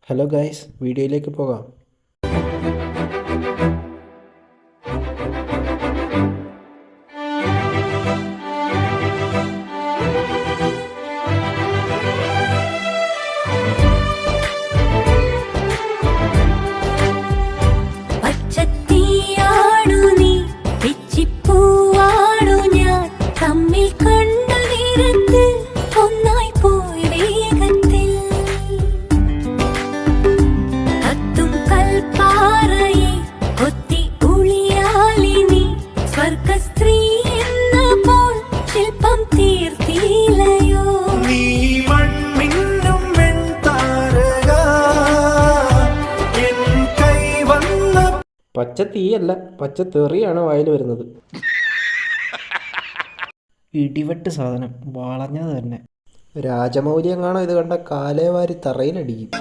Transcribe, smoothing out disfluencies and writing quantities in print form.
Hello guys, വീഡിയോയിലേക്ക് പോകാം. പച്ച തീയല്ല, പച്ച തെറിയാണ് വായിൽ വരുന്നത്. ഇടിവെട്ട് സാധനം, വളഞ്ഞത് തന്നെ. രാജമൗലി എങ്ങാണോ ഇത് കണ്ട കാലേ വാരി തറയിലടിക്കും.